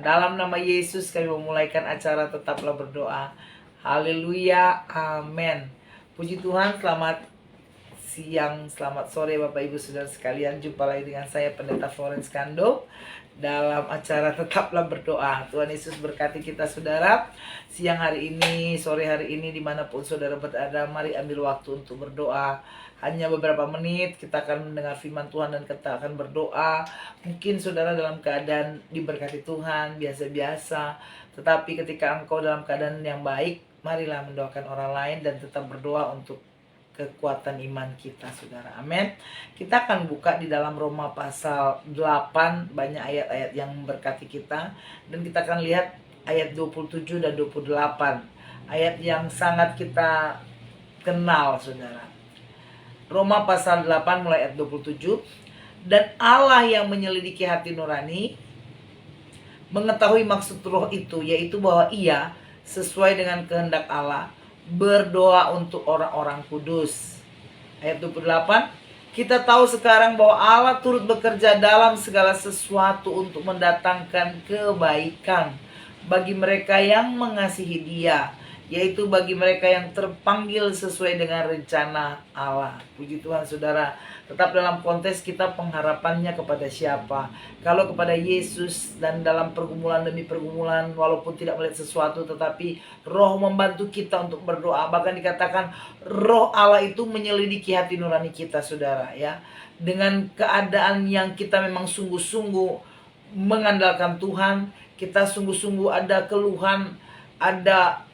Dalam nama Yesus kami memulaikan acara Tetaplah Berdoa. Haleluya, amin. Puji Tuhan, selamat siang, selamat sore Bapak Ibu Saudara sekalian. Jumpa lagi dengan saya Pendeta Florence Kando dalam acara Tetaplah Berdoa. Tuhan Yesus berkati kita saudara. Siang hari ini, sore hari ini, dimanapun saudara berada, mari ambil waktu untuk berdoa. Hanya beberapa menit kita akan mendengar firman Tuhan dan kita akan berdoa. Mungkin saudara dalam keadaan diberkati Tuhan, biasa-biasa. Tetapi ketika engkau dalam keadaan yang baik, marilah mendoakan orang lain dan tetap berdoa untuk kekuatan iman kita saudara. Amin. Kita akan buka di dalam Roma pasal 8. Banyak ayat-ayat yang memberkati kita. Dan kita akan lihat ayat 27 dan 28. Ayat yang sangat kita kenal saudara. Roma pasal 8 mulai ayat 27. Dan Allah yang menyelidiki hati nurani mengetahui maksud roh itu, yaitu bahwa ia sesuai dengan kehendak Allah berdoa untuk orang-orang kudus. Ayat 28. Kita tahu sekarang bahwa Allah turut bekerja dalam segala sesuatu untuk mendatangkan kebaikan bagi mereka yang mengasihi Dia, yaitu bagi mereka yang terpanggil sesuai dengan rencana Allah. Puji Tuhan saudara. Tetap dalam konteks kita pengharapannya kepada siapa? Kalau kepada Yesus, dan dalam pergumulan demi pergumulan, walaupun tidak melihat sesuatu, tetapi Roh membantu kita untuk berdoa. Bahkan dikatakan Roh Allah itu menyelidiki hati nurani kita saudara ya. Dengan keadaan yang kita memang sungguh-sungguh mengandalkan Tuhan, kita sungguh-sungguh ada keluhan, ada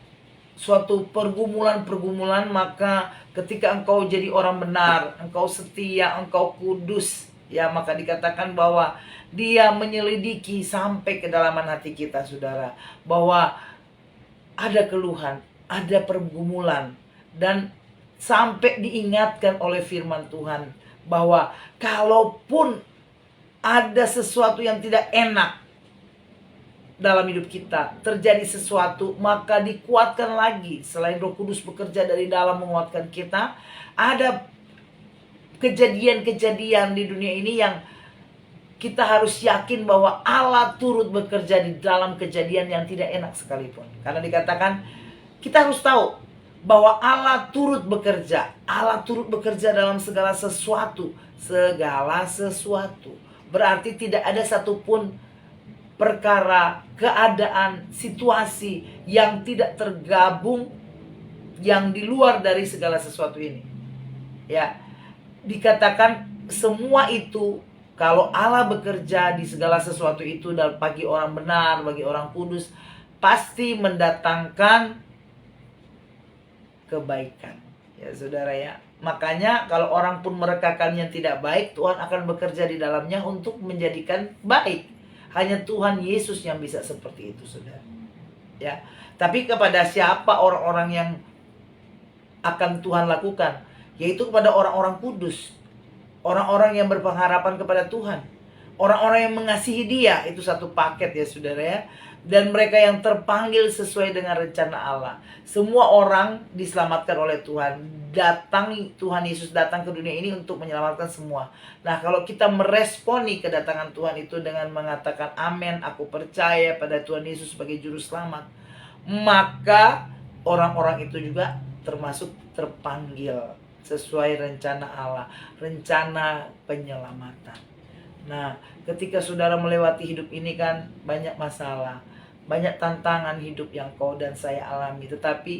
suatu pergumulan-pergumulan, maka ketika engkau jadi orang benar, engkau setia, engkau kudus, ya maka dikatakan bahwa Dia menyelidiki sampai kedalaman hati kita saudara. Bahwa ada keluhan, ada pergumulan, dan sampai diingatkan oleh firman Tuhan bahwa kalaupun ada sesuatu yang tidak enak dalam hidup kita, terjadi sesuatu, maka dikuatkan lagi. Selain Roh Kudus bekerja dari dalam menguatkan kita, ada kejadian-kejadian di dunia ini yang kita harus yakin bahwa Allah turut bekerja di dalam kejadian yang tidak enak sekalipun. Karena dikatakan kita harus tahu bahwa Allah turut bekerja. Allah turut bekerja dalam segala sesuatu. Segala sesuatu. Berarti tidak ada satupun perkara, keadaan, situasi yang tidak tergabung, yang di luar dari segala sesuatu ini. Ya, dikatakan semua itu, kalau Allah bekerja di segala sesuatu itu, dan bagi orang benar, bagi orang kudus, pasti mendatangkan kebaikan. Ya saudara ya. Makanya kalau orang pun merekakan yang tidak baik, Tuhan akan bekerja di dalamnya untuk menjadikan baik. Hanya Tuhan Yesus yang bisa seperti itu saudara. Ya. Tapi kepada siapa orang-orang yang akan Tuhan lakukan? Yaitu kepada orang-orang kudus. Orang-orang yang berpengharapan kepada Tuhan. Orang-orang yang mengasihi Dia. Itu satu paket ya saudara ya. Dan mereka yang terpanggil sesuai dengan rencana Allah. Semua orang diselamatkan oleh Tuhan. Tuhan Yesus datang ke dunia ini untuk menyelamatkan semua. Nah, kalau kita meresponi kedatangan Tuhan itu dengan mengatakan amin, aku percaya pada Tuhan Yesus sebagai juru selamat, maka orang-orang itu juga termasuk terpanggil sesuai rencana Allah, rencana penyelamatan. Nah, ketika saudara melewati hidup ini kan banyak masalah, banyak tantangan hidup yang kau dan saya alami. Tetapi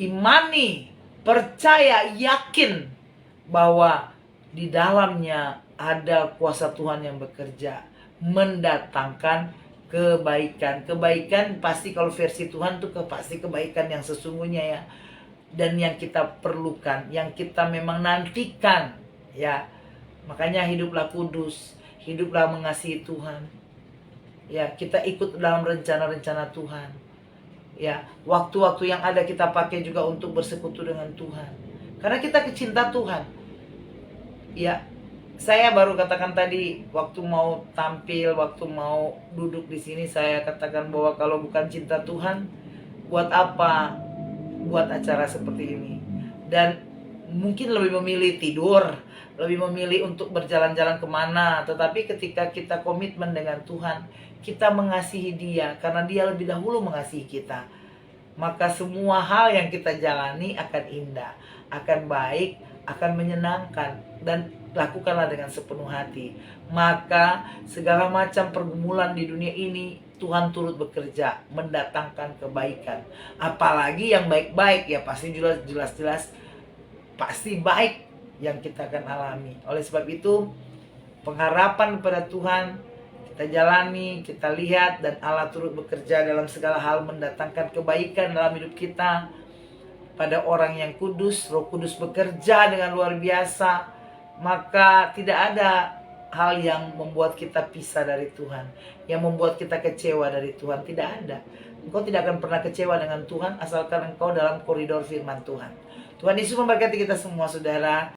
imani, percaya, yakin bahwa di dalamnya ada kuasa Tuhan yang bekerja, mendatangkan kebaikan. Kebaikan pasti kalau versi Tuhan tuh pasti kebaikan yang sesungguhnya ya. Dan yang kita perlukan, yang kita memang nantikan ya. Makanya hiduplah kudus, hiduplah mengasihi Tuhan. Ya, kita ikut dalam rencana-rencana Tuhan. Ya, waktu-waktu yang ada kita pakai juga untuk bersekutu dengan Tuhan. Karena kita kecinta Tuhan. Ya, saya baru katakan tadi waktu mau tampil, waktu mau duduk di sini, saya katakan bahwa kalau bukan cinta Tuhan, buat apa buat acara seperti ini? Dan mungkin lebih memilih tidur, lebih memilih untuk berjalan-jalan kemana. Tetapi ketika kita komitmen dengan Tuhan, kita mengasihi Dia karena Dia lebih dahulu mengasihi kita, maka semua hal yang kita jalani akan indah, akan baik, akan menyenangkan, dan lakukanlah dengan sepenuh hati. Maka segala macam pergumulan di dunia ini Tuhan turut bekerja mendatangkan kebaikan. Apalagi yang baik-baik, ya pasti jelas pasti baik yang kita akan alami. Oleh sebab itu, pengharapan kepada Tuhan kita jalani, kita lihat, dan Allah turut bekerja dalam segala hal mendatangkan kebaikan dalam hidup kita. Pada orang yang kudus, Roh Kudus bekerja dengan luar biasa. Maka tidak ada hal yang membuat kita pisah dari Tuhan, yang membuat kita kecewa dari Tuhan. Tidak ada. Engkau tidak akan pernah kecewa dengan Tuhan asalkan engkau dalam koridor firman Tuhan. Tuhan Yesus memberkati kita semua, saudara.